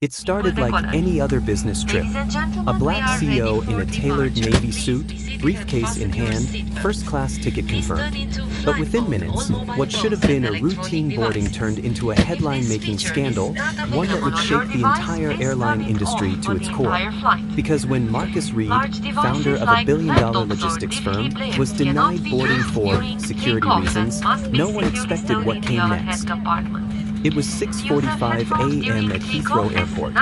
It started like any other business trip. A black CEO in a tailored navy suit, briefcase in hand, first-class ticket confirmed. But within minutes, what should have been a routine boarding turned into a headline-making scandal, one that would shake the entire airline industry to its core. Because when Marcus Reed, founder of a billion-dollar logistics firm, was denied boarding for security reasons, no one expected what came next. It was 6:45 a.m. at Heathrow Airport.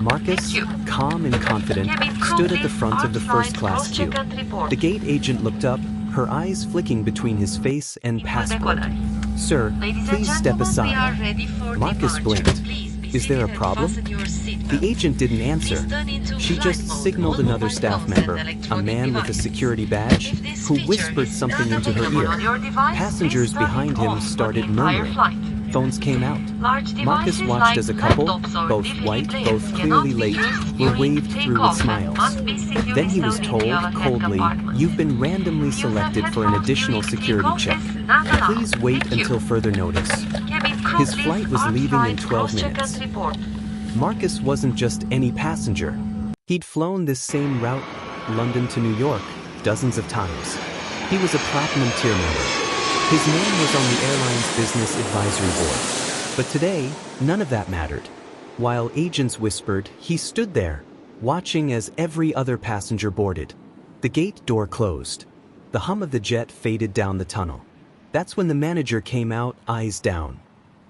Marcus, calm and confident, stood at the front of the first-class queue. The gate agent looked up, her eyes flicking between his face and passport. "Sir, please step aside." Marcus blinked. "Is there a problem?" The agent didn't answer. She just signaled another staff member, a man with a security badge, who whispered something into her ear. Passengers behind him started murmuring. Phones came out. Marcus watched as a couple, both white, both clearly late, were waved through with smiles. Then he was told, coldly, "You've been randomly selected for an additional security check. Please wait until further notice." His flight was leaving in 12 minutes. Marcus wasn't just any passenger. He'd flown this same route, London to New York, dozens of times. He was a platinum tier member. His name was on the airline's business advisory board. But today, none of that mattered. While agents whispered, he stood there, watching as every other passenger boarded. The gate door closed. The hum of the jet faded down the tunnel. That's when the manager came out, eyes down.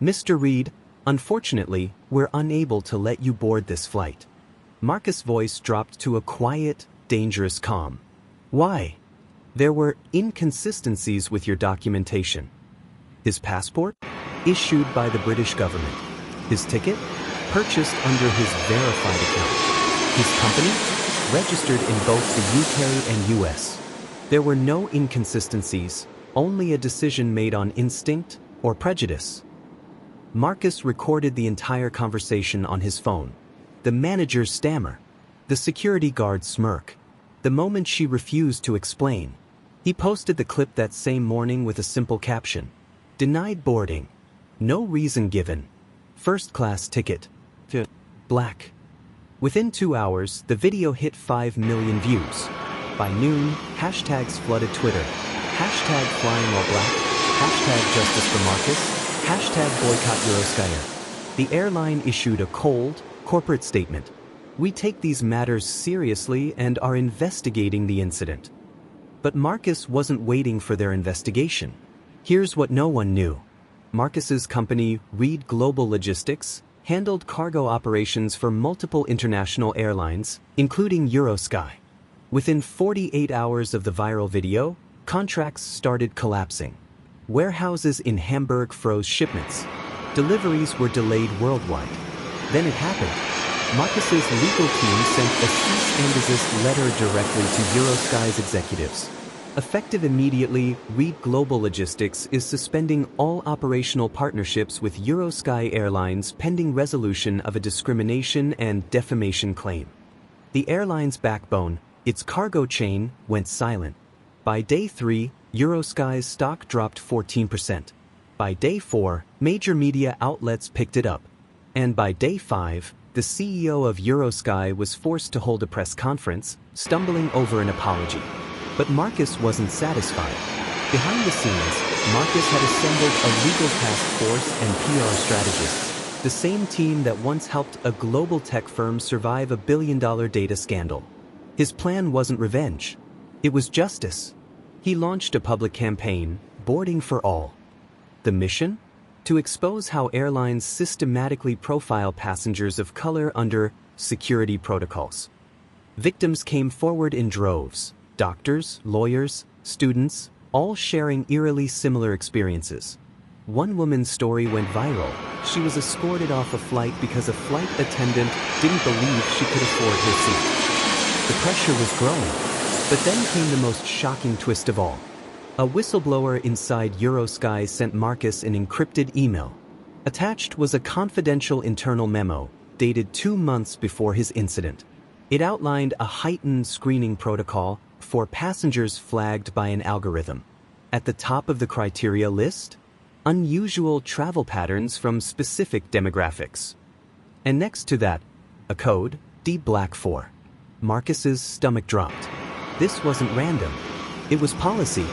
"Mr. Reed, unfortunately, we're unable to let you board this flight." Marcus' voice dropped to a quiet, dangerous calm. "Why?" "There were inconsistencies with your documentation." His passport? Issued by the British government. His ticket? Purchased under his verified account. His company? Registered in both the UK and US. There were no inconsistencies, only a decision made on instinct or prejudice. Marcus recorded the entire conversation on his phone. The manager stammer. The security guard smirk. The moment she refused to explain. He posted the clip that same morning with a simple caption. "Denied boarding. No reason given. First-class ticket. Black." Within 2 hours, the video hit 5 million views. By noon, hashtags flooded Twitter. Hashtag flying while black. Hashtag justice for Marcus. Hashtag boycott Eurosky. The airline issued a cold, corporate statement. "We take these matters seriously and are investigating the incident." But Marcus wasn't waiting for their investigation. Here's what no one knew. Marcus's company, Reed Global Logistics, handled cargo operations for multiple international airlines, including Eurosky. Within 48 hours of the viral video, contracts started collapsing. Warehouses in Hamburg froze shipments. Deliveries were delayed worldwide. Then it happened. Marcus's legal team sent a cease and desist letter directly to Eurosky's executives. Effective immediately, Reed Global Logistics is suspending all operational partnerships with Eurosky Airlines pending resolution of a discrimination and defamation claim. The airline's backbone, its cargo chain, went silent. By day 3, Eurosky's stock dropped 14%. By day 4, major media outlets picked it up. And by day 5, the CEO of Eurosky was forced to hold a press conference, stumbling over an apology. But Marcus wasn't satisfied. Behind the scenes, Marcus had assembled a legal task force and PR strategists, the same team that once helped a global tech firm survive a billion-dollar data scandal. His plan wasn't revenge. It was justice. He launched a public campaign, Boarding for All. The mission? To expose how airlines systematically profile passengers of color under security protocols. Victims came forward in droves. Doctors, lawyers, students, all sharing eerily similar experiences. One woman's story went viral. She was escorted off a flight because a flight attendant didn't believe she could afford her seat. The pressure was growing. But then came the most shocking twist of all. A whistleblower inside Eurosky sent Marcus an encrypted email. Attached was a confidential internal memo, dated 2 months before his incident. It outlined a heightened screening protocol for passengers flagged by an algorithm. At the top of the criteria list, unusual travel patterns from specific demographics. And next to that, A code, D-Black 4. Marcus's stomach dropped. This wasn't random. It was policy.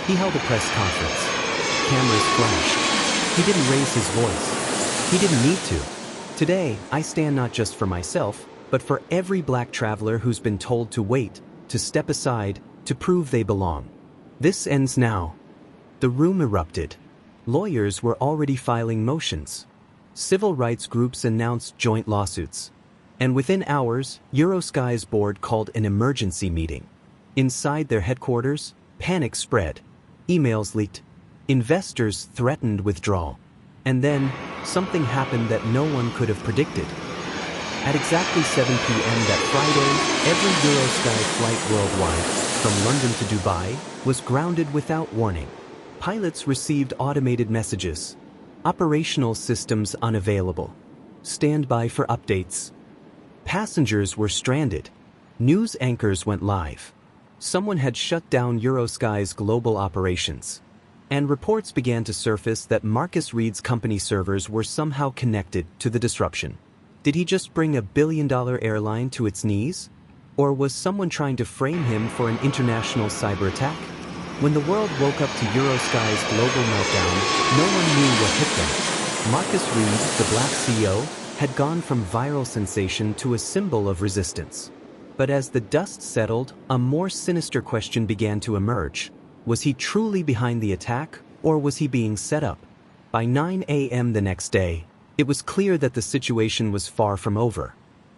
He held a press conference. Cameras flashed. He didn't raise his voice. He didn't need to. Today, I stand not just for myself, but for every black traveler who's been told to wait, to step aside, to prove they belong. This ends now. The room erupted. Lawyers were already filing motions. Civil rights groups announced joint lawsuits. And within hours, Eurosky's board called an emergency meeting. Inside their headquarters, panic spread. Emails leaked. Investors threatened withdrawal. And then, something happened that no one could have predicted. At exactly 7 p.m. that Friday, every Eurosky flight worldwide, from London to Dubai, was grounded without warning. Pilots received automated messages. Operational systems unavailable. Stand by for updates. Passengers were stranded. News anchors went live. Someone had shut down Eurosky's global operations. And reports began to surface that Marcus Reed's company servers were somehow connected to the disruption. Did he just bring a billion-dollar airline to its knees? Or was someone trying to frame him for an international cyber attack? When the world woke up to Eurosky's global meltdown, no one knew what hit them. Marcus Reed, the Black CEO, had gone from viral sensation to a symbol of resistance. But as the dust settled, a more sinister question began to emerge. Was he truly behind the attack, or was he being set up? By 9 a.m. the next day, it was clear that the situation was far from over.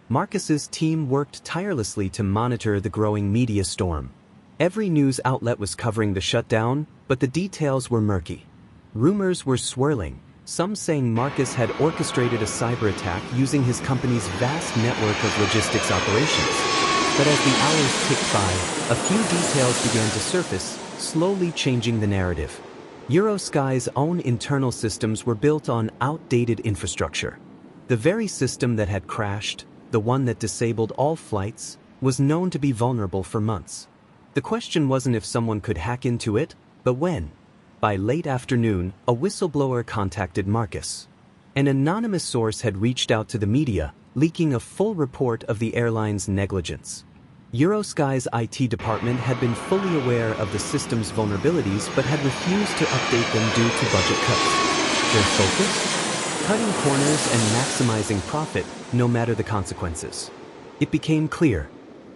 Marcus's team worked tirelessly to monitor the growing media storm. Every news outlet was covering the shutdown, but the details were murky. Rumors were swirling, some saying Marcus had orchestrated a cyber attack using his company's vast network of logistics operations. But as the hours ticked by, a few details began to surface, slowly changing the narrative. Eurosky's own internal systems were built on outdated infrastructure. The very system that had crashed, the one that disabled all flights, was known to be vulnerable for months. The question wasn't if someone could hack into it, but when. By late afternoon, a whistleblower contacted Marcus. An anonymous source had reached out to the media, leaking a full report of the airline's negligence. Eurosky's IT department had been fully aware of the system's vulnerabilities but had refused to update them due to budget cuts. Their focus? Cutting corners and maximizing profit, no matter the consequences. It became clear.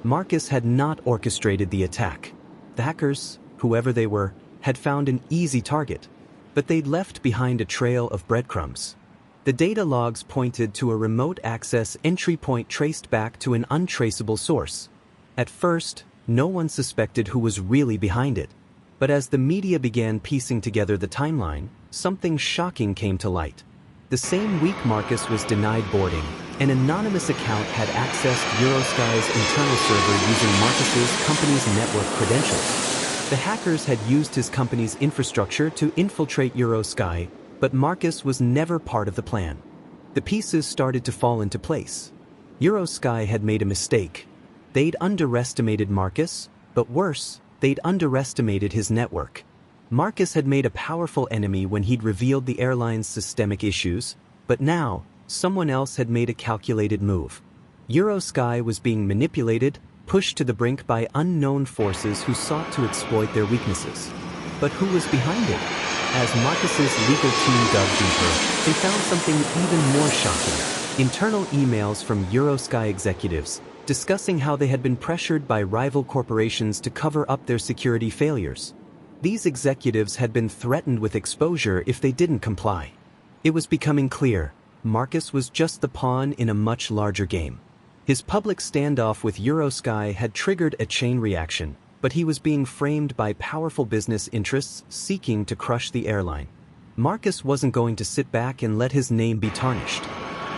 Marcus had not orchestrated the attack. The hackers, whoever they were, had found an easy target, but they'd left behind a trail of breadcrumbs. The data logs pointed to a remote access entry point traced back to an untraceable source. At first, no one suspected who was really behind it. But as the media began piecing together the timeline, something shocking came to light. The same week Marcus was denied boarding, an anonymous account had accessed Eurosky's internal server using Marcus's company's network credentials. The hackers had used his company's infrastructure to infiltrate Eurosky, but Marcus was never part of the plan. The pieces started to fall into place. Eurosky had made a mistake. They'd underestimated Marcus, but worse, they'd underestimated his network. Marcus had made a powerful enemy when he'd revealed the airline's systemic issues, but now, someone else had made a calculated move. Eurosky was being manipulated, pushed to the brink by unknown forces who sought to exploit their weaknesses. But who was behind it? As Marcus's legal team dug deeper, they found something even more shocking. Internal emails from Eurosky executives discussing how they had been pressured by rival corporations to cover up their security failures. These executives had been threatened with exposure if they didn't comply. It was becoming clear, Marcus was just the pawn in a much larger game. His public standoff with Eurosky had triggered a chain reaction, but he was being framed by powerful business interests seeking to crush the airline. Marcus wasn't going to sit back and let his name be tarnished.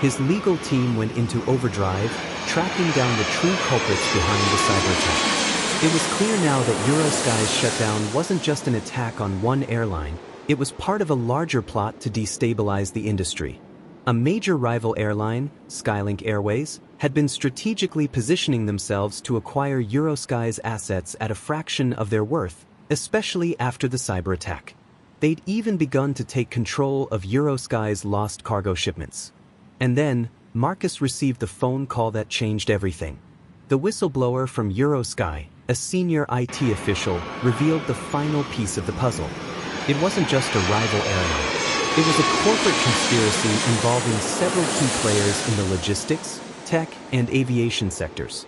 His legal team went into overdrive, tracking down the true culprits behind the cyber attack. It was clear now that Eurosky's shutdown wasn't just an attack on one airline, it was part of a larger plot to destabilize the industry. A major rival airline, Skylink Airways, had been strategically positioning themselves to acquire Eurosky's assets at a fraction of their worth, especially after the cyber attack. They'd even begun to take control of Eurosky's lost cargo shipments. And then, Marcus received the phone call that changed everything. The whistleblower from Eurosky, a senior IT official, revealed the final piece of the puzzle. It wasn't just a rival airline. It was a corporate conspiracy involving several key players in the logistics, tech, and aviation sectors.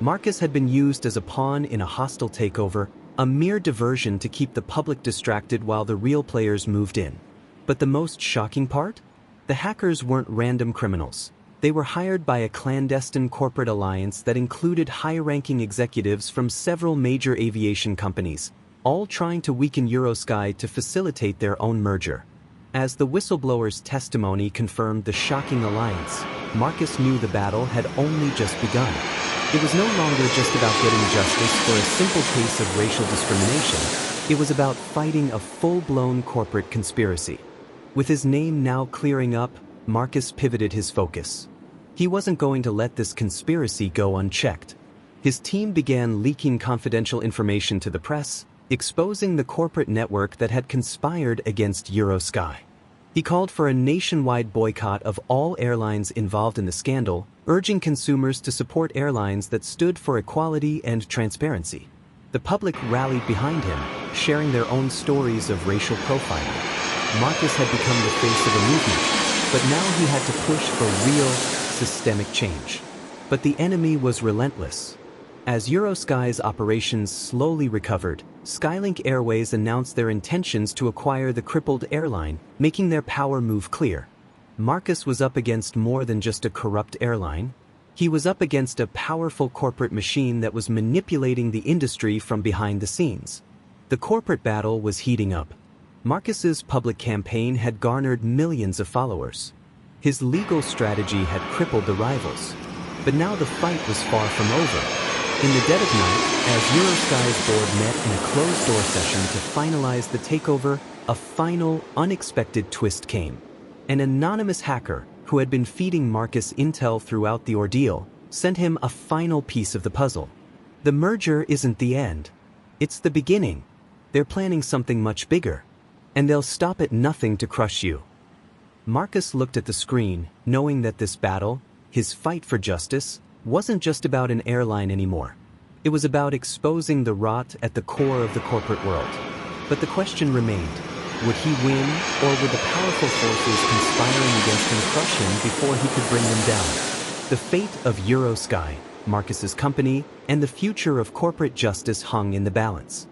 Marcus had been used as a pawn in a hostile takeover, a mere diversion to keep the public distracted while the real players moved in. But the most shocking part? The hackers weren't random criminals. They were hired by a clandestine corporate alliance that included high-ranking executives from several major aviation companies, all trying to weaken Eurosky to facilitate their own merger. As the whistleblower's testimony confirmed the shocking alliance, Marcus knew the battle had only just begun. It was no longer just about getting justice for a simple case of racial discrimination. It was about fighting a full-blown corporate conspiracy. With his name now clearing up, Marcus pivoted his focus. He wasn't going to let this conspiracy go unchecked. His team began leaking confidential information to the press, exposing the corporate network that had conspired against Eurosky. He called for a nationwide boycott of all airlines involved in the scandal, urging consumers to support airlines that stood for equality and transparency. The public rallied behind him, sharing their own stories of racial profiling. Marcus had become the face of a movement, but now he had to push for real, systemic change. But the enemy was relentless. As Eurosky's operations slowly recovered, Skylink Airways announced their intentions to acquire the crippled airline, making their power move clear. Marcus was up against more than just a corrupt airline. He was up against a powerful corporate machine that was manipulating the industry from behind the scenes. The corporate battle was heating up. Marcus's public campaign had garnered millions of followers. His legal strategy had crippled the rivals. But now the fight was far from over. In the dead of night, as Eurosky's board met in a closed-door session to finalize the takeover, a final, unexpected twist came. An anonymous hacker, who had been feeding Marcus intel throughout the ordeal, sent him a final piece of the puzzle. The merger isn't the end. It's the beginning. They're planning something much bigger. And they'll stop at nothing to crush you. Marcus looked at the screen, knowing that this battle, his fight for justice, wasn't just about an airline anymore. It was about exposing the rot at the core of the corporate world. But the question remained, would he win, or would the powerful forces conspiring against him crush him before he could bring them down? The fate of Eurosky, Marcus's company, and the future of corporate justice hung in the balance.